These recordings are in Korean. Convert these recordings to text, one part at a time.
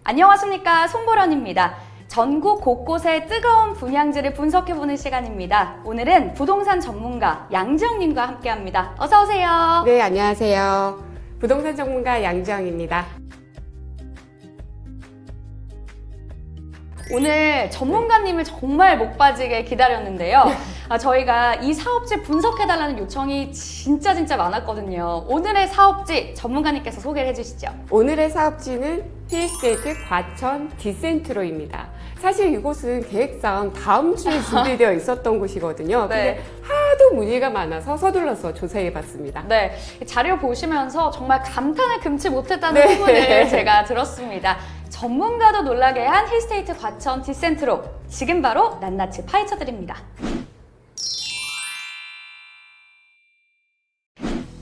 안녕하십니까, 송보련입니다. 전국 곳곳의 뜨거운 분양지를 분석해보는 시간입니다. 오늘은 부동산 전문가 양지영님과 함께합니다. 어서 오세요. 네, 안녕하세요. 부동산 전문가 양지영입니다. 오늘 전문가님을 정말 목 빠지게 기다렸는데요. 저희가 이 사업지 분석해달라는 요청이 진짜 많았거든요. 오늘의 사업지 전문가님께서 소개를 해주시죠. 오늘의 사업지는 힐스테이트 과천 디센트로입니다. 사실 이곳은 계획상 다음 주에 준비되어 있었던 곳이거든요. 근데 하도 문의가 많아서 서둘러서 조사해봤습니다. 네, 자료 보시면서 정말 감탄을 금치 못했다는 부분을 제가 들었습니다. 전문가도 놀라게 한 힐스테이트 과천 디센트로, 지금 바로 낱낱이 파헤쳐드립니다.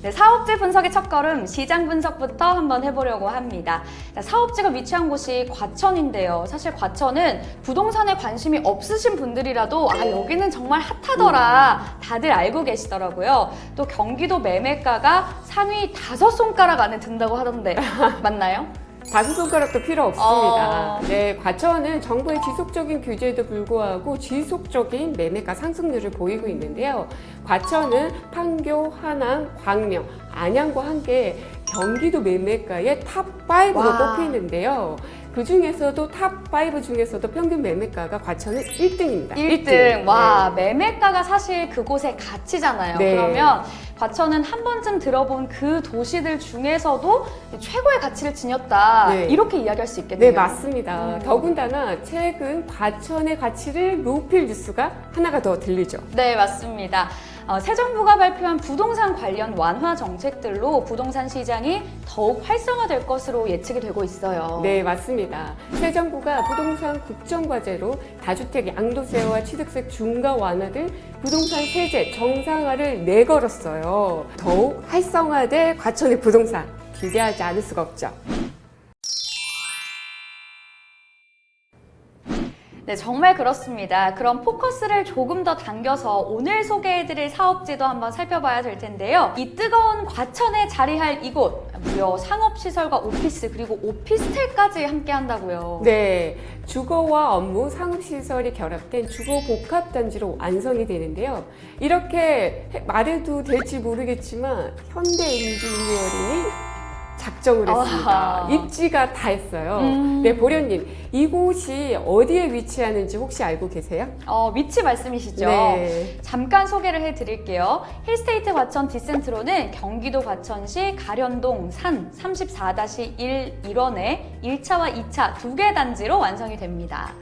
네, 사업지 분석의 첫걸음, 시장 분석부터 한번 해보려고 합니다. 사업지가 위치한 곳이 과천인데요. 사실 과천은 부동산에 관심이 없으신 분들이라도 여기는 정말 핫하더라 다들 알고 계시더라고요. 또 경기도 매매가가 상위 5손가락 안에 든다고 하던데 맞나요? 5손가락도 필요 없습니다. 네, 과천은 정부의 지속적인 규제에도 불구하고 지속적인 매매가 상승률을 보이고 있는데요. 과천은 판교, 하남, 광명, 안양과 함께 경기도 매매가의 탑5로 꼽히는데요. 그 중에서도 탑5 중에서도 평균 매매가가 과천은 1등입니다. 1등. 와, 매매가가 사실 그곳의 가치잖아요. 네. 그러면 과천은 한 번쯤 들어본 그 도시들 중에서도 최고의 가치를 지녔다. 네. 이렇게 이야기할 수 있겠네요. 네, 맞습니다. 더군다나 최근 과천의 가치를 높일 뉴스가 하나가 더 들리죠. 네, 맞습니다. 새 정부가 발표한 부동산 관련 완화 정책들로 부동산 시장이 더욱 활성화될 것으로 예측이 되고 있어요. 네, 맞습니다. 새 정부가 부동산 국정과제로 다주택 양도세와 취득세 중과 완화 등 부동산 세제 정상화를 내걸었어요. 더욱 활성화될 과천의 부동산 기대하지 않을 수가 없죠. 네, 정말 그렇습니다. 그럼 포커스를 조금 더 당겨서 오늘 소개해드릴 사업지도 한번 살펴봐야 될 텐데요. 이 뜨거운 과천에 자리할 이곳, 무려 상업시설과 오피스 그리고 오피스텔까지 함께 한다고요. 네, 주거와 업무, 상업시설이 결합된 주거 복합단지로 완성이 되는데요. 이렇게 말해도 될지 모르겠지만 현대인지니어링이 작정을 했습니다. 입지가 다 했어요. 네, 보련님, 이곳이 어디에 위치하는지 혹시 알고 계세요? 위치 말씀이시죠? 네. 잠깐 소개를 해드릴게요. 힐스테이트 과천 디센트로는 경기도 과천시 가련동 산 34-1 일원에 1차와 2차 두 개 단지로 완성이 됩니다.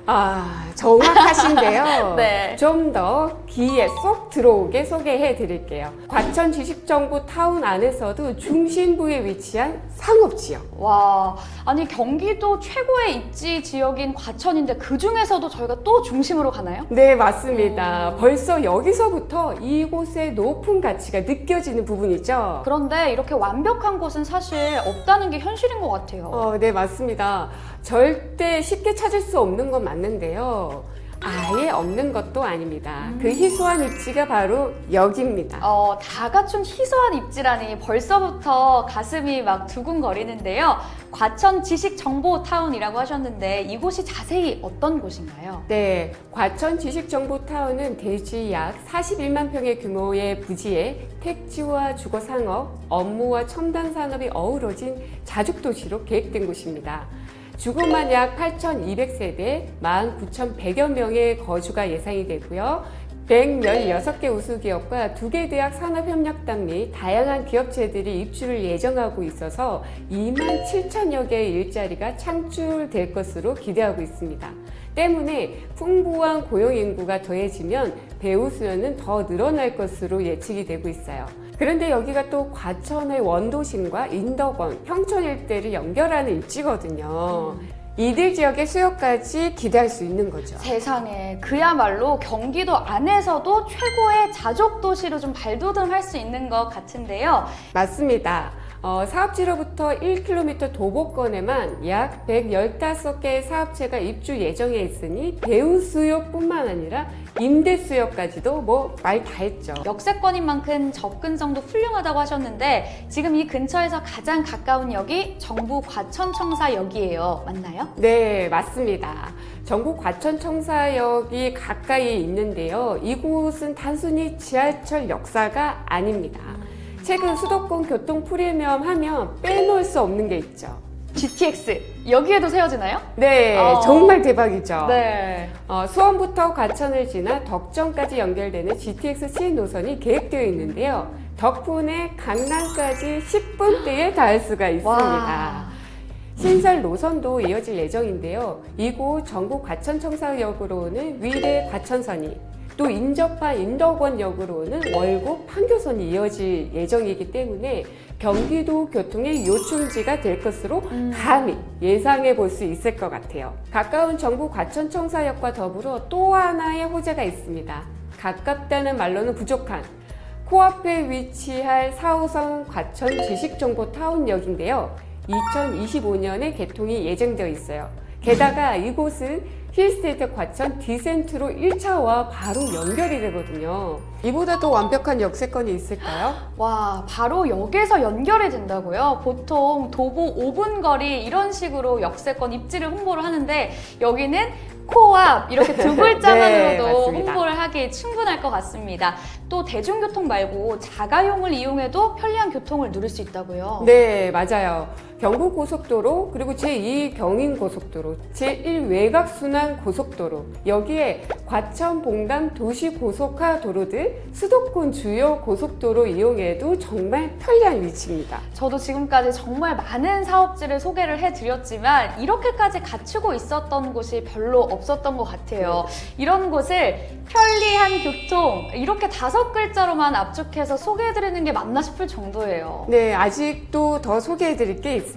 정확하신데요. 네. 좀 더 귀에 쏙 들어오게 소개해 드릴게요. 과천 지식정보 타운 안에서도 중심부에 위치한 상업지역. 와, 아니 경기도 최고의 입지 지역인 과천인데 그 중에서도 저희가 또 중심으로 가나요? 네, 맞습니다. 벌써 여기서부터 이곳의 높은 가치가 느껴지는 부분이죠. 그런데 이렇게 완벽한 곳은 사실 없다는 게 현실인 것 같아요. 네, 맞습니다. 절대 쉽게 찾을 수 없는 건 맞는데요. 아예 없는 것도 아닙니다. 그 희소한 입지가 바로 여기입니다. 다 갖춘 희소한 입지라니 벌써부터 가슴이 막 두근거리는데요. 과천 지식정보타운이라고 하셨는데 이곳이 자세히 어떤 곳인가요? 네, 과천 지식정보타운은 대지 약 41만 평의 규모의 부지에 택지와 주거상업, 업무와 첨단 산업이 어우러진 자죽도시로 계획된 곳입니다. 주거만 약 8,200세대, 19,100여 명의 거주가 예상이 되고요. 116개 우수기업과 2개 대학 산업협력단 및 다양한 기업체들이 입주를 예정하고 있어서 27,000여 개의 일자리가 창출될 것으로 기대하고 있습니다. 때문에 풍부한 고용인구가 더해지면 배우 수요는 더 늘어날 것으로 예측이 되고 있어요. 그런데 여기가 또 과천의 원도심과 인덕원, 평촌 일대를 연결하는 입지거든요. 이들 지역의 수요까지 기대할 수 있는 거죠. 세상에, 그야말로 경기도 안에서도 최고의 자족도시로 좀 발돋움할 수 있는 것 같은데요. 맞습니다. 사업지로부터 1km 도보권에만 약 115개의 사업체가 입주 예정에 있으니 배우 수요뿐만 아니라 임대 수요까지도 뭐 말 다 했죠. 역세권인 만큼 접근성도 훌륭하다고 하셨는데 지금 이 근처에서 가장 가까운 역이 정부 과천청사역이에요. 맞나요? 네, 맞습니다. 전국 과천청사역이 가까이 있는데요. 이곳은 단순히 지하철 역사가 아닙니다. 최근 수도권 교통 프리미엄 하면 빼놓을 수 없는 게 있죠. GTX 여기에도 세워지나요? 네, 정말 대박이죠. 네. 수원부터 과천을 지나 덕정까지 연결되는 GTX 신노선이 계획되어 있는데요. 덕분에 강남까지 10분대에 닿을 수가 있습니다. 와. 신설 노선도 이어질 예정인데요. 이곳 전국 과천청사역으로는 위례 과천선이, 또 인접한 인덕원역으로는 월곡 판교선이 이어질 예정이기 때문에 경기도 교통의 요충지가 될 것으로 감히 예상해 볼 수 있을 것 같아요. 가까운 전국 과천청사역과 더불어 또 하나의 호재가 있습니다. 가깝다는 말로는 부족한 코앞에 위치할 4호선 과천 지식정보타운역인데요. 2025년에 개통이 예정되어 있어요. 게다가 이곳은 힐스테이트 과천 디센트로 1차와 바로 연결이 되거든요. 이보다 더 완벽한 역세권이 있을까요? 와, 바로 역에서 연결이 된다고요? 보통 도보 5분 거리 이런 식으로 역세권 입지를 홍보를 하는데 여기는 코앞 이렇게 두 글자만으로도 네, 맞습니다. 홍보를 하기에 충분할 것 같습니다. 또 대중교통 말고 자가용을 이용해도 편리한 교통을 누릴 수 있다고요? 네, 맞아요. 경부고속도로, 그리고 제2 경인고속도로, 제1 외곽순환고속도로, 여기에 과천, 봉담 도시고속화도로 등 수도권 주요 고속도로 이용해도 정말 편리한 위치입니다. 저도 지금까지 정말 많은 사업지를 소개를 해드렸지만 이렇게까지 갖추고 있었던 곳이 별로 없었던 것 같아요. 이런 곳을 편리한 교통 이렇게 5글자로만 압축해서 소개해드리는 게 맞나 싶을 정도예요. 네, 아직도 더 소개해드릴 게 있습니다.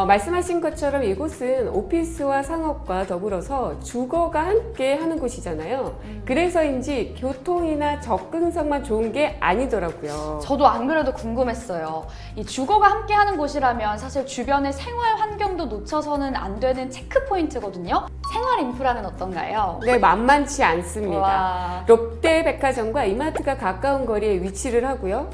말씀하신 것처럼 이곳은 오피스와 상업과 더불어서 주거가 함께 하는 곳이잖아요. 그래서인지 교통이나 접근성만 좋은 게 아니더라고요. 저도 안 그래도 궁금했어요. 이 주거가 함께하는 곳이라면 사실 주변의 생활 환경도 놓쳐서는 안 되는 체크 포인트거든요. 생활 인프라는 어떤가요? 네, 만만치 않습니다. 와. 롯데백화점과 이마트가 가까운 거리에 위치를 하고요.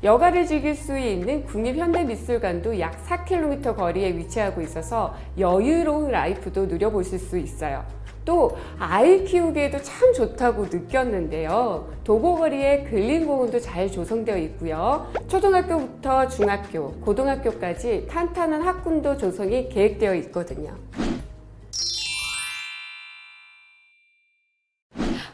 여가를 즐길 수 있는 국립현대미술관도 약 4km 거리에 위치하고 있어서 여유로운 라이프도 누려보실 수 있어요. 또 아이 키우기에도 참 좋다고 느꼈는데요. 도보거리에 근린공원도 잘 조성되어 있고요. 초등학교부터 중학교, 고등학교까지 탄탄한 학군도 조성이 계획되어 있거든요.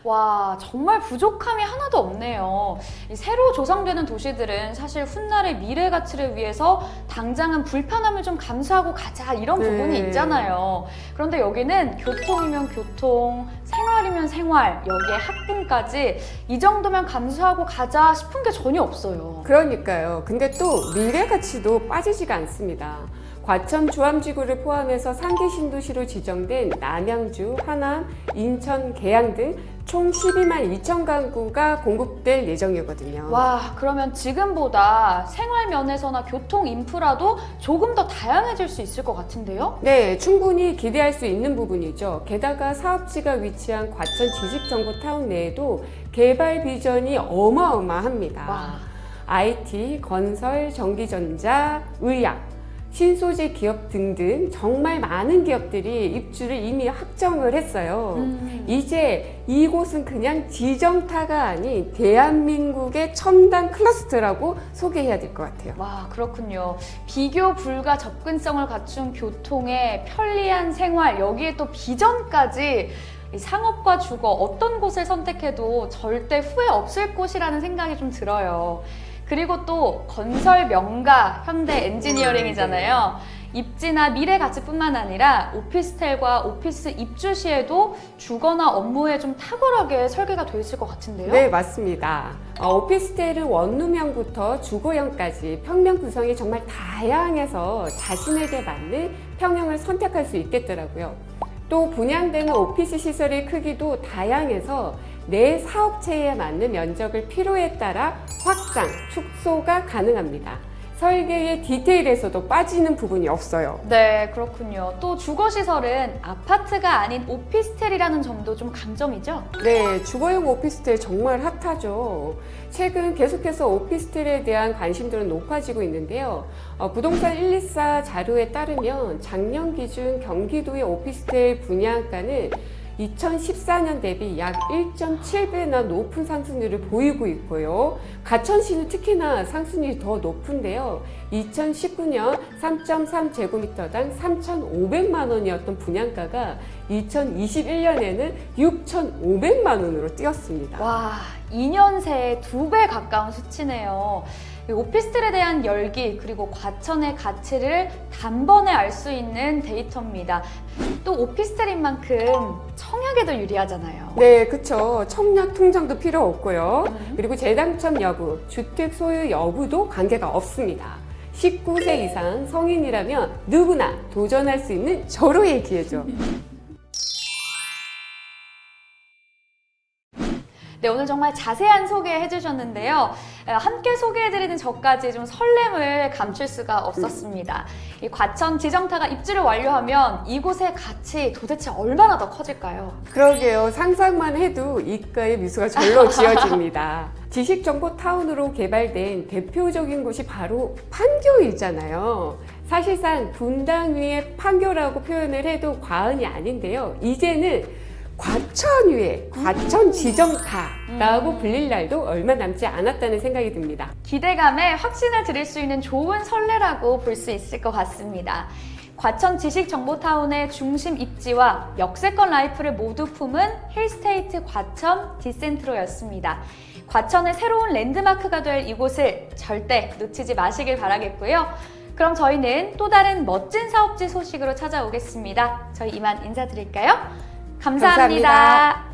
와, 정말 부족함이 하나도 없네요. 이 새로 조성되는 도시들은 사실 훗날의 미래 가치를 위해서 당장은 불편함을 좀 감수하고 가자 이런 부분이 있잖아요. 그런데 여기는 교통이면 교통, 생활이면 생활, 여기에 학군까지 이 정도면 감수하고 가자 싶은 게 전혀 없어요. 그러니까요. 근데 또 미래 가치도 빠지지가 않습니다. 과천 주암지구를 포함해서 3기 신도시로 지정된 남양주, 하남, 인천, 계양 등 총 12만 2천 가구가 공급될 예정이거든요. 와, 그러면 지금보다 생활 면에서나 교통 인프라도 조금 더 다양해질 수 있을 것 같은데요? 네, 충분히 기대할 수 있는 부분이죠. 게다가 사업지가 위치한 과천 지식정보타운 내에도 개발 비전이 어마어마합니다. 와. IT, 건설, 전기전자, 의약, 신소재 기업 등등 정말 많은 기업들이 입주를 이미 확정을 했어요. 이제 이곳은 그냥 지정타가 아닌 대한민국의 첨단 클러스터라고 소개해야 될 것 같아요. 와, 그렇군요. 비교 불가 접근성을 갖춘 교통의 편리한 생활, 여기에 또 비전까지 이 상업과 주거 어떤 곳을 선택해도 절대 후회 없을 곳이라는 생각이 좀 들어요. 그리고 또 건설 명가 현대 엔지니어링이잖아요. 입지나 미래 가치뿐만 아니라 오피스텔과 오피스 입주 시에도 주거나 업무에 좀 탁월하게 설계가 되어 있을 것 같은데요? 네, 맞습니다. 오피스텔은 원룸형부터 주거형까지 평면 구성이 정말 다양해서 자신에게 맞는 평형을 선택할 수 있겠더라고요. 또 분양되는 오피스 시설의 크기도 다양해서 내 사업체에 맞는 면적을 필요에 따라 확장, 축소가 가능합니다. 설계의 디테일에서도 빠지는 부분이 없어요. 네, 그렇군요. 또 주거시설은 아파트가 아닌 오피스텔이라는 점도 좀 강점이죠? 네, 주거용 오피스텔 정말 핫하죠. 최근 계속해서 오피스텔에 대한 관심도는 높아지고 있는데요. 부동산 124 자료에 따르면 작년 기준 경기도의 오피스텔 분양가는 2014년 대비 약 1.7배나 높은 상승률을 보이고 있고요. 가천시는 특히나 상승률이 더 높은데요. 2019년 3.3제곱미터당 3,500만 원이었던 분양가가 2021년에는 6,500만 원으로 뛰었습니다. 와, 2년 새에 2배 가까운 수치네요. 오피스텔에 대한 열기 그리고 과천의 가치를 단번에 알 수 있는 데이터입니다. 또 오피스텔인 만큼 청약에도 유리하잖아요. 네, 그쵸. 청약 통장도 필요 없고요. 그리고 재당첨 여부, 주택 소유 여부도 관계가 없습니다. 19세 이상 성인이라면 누구나 도전할 수 있는 절호의 기회죠. 네, 오늘 정말 자세한 소개해 주셨는데요. 함께 소개해드리는 저까지 좀 설렘을 감출 수가 없었습니다. 이 과천 지정타가 입주를 완료하면 이곳의 가치 도대체 얼마나 더 커질까요? 그러게요. 상상만 해도 입가에 미소가 절로 지어집니다. 지식정보타운으로 개발된 대표적인 곳이 바로 판교이잖아요. 사실상 분당 위의 판교라고 표현을 해도 과언이 아닌데요. 이제는 과천 위에 과천 지정타라고 불릴 날도 얼마 남지 않았다는 생각이 듭니다. 기대감에 확신을 드릴 수 있는 좋은 선례라고 볼 수 있을 것 같습니다. 과천 지식정보타운의 중심 입지와 역세권 라이프를 모두 품은 힐스테이트 과천 디센트로였습니다. 과천의 새로운 랜드마크가 될 이곳을 절대 놓치지 마시길 바라겠고요. 그럼 저희는 또 다른 멋진 사업지 소식으로 찾아오겠습니다. 저희 이만 인사드릴까요? 감사합니다.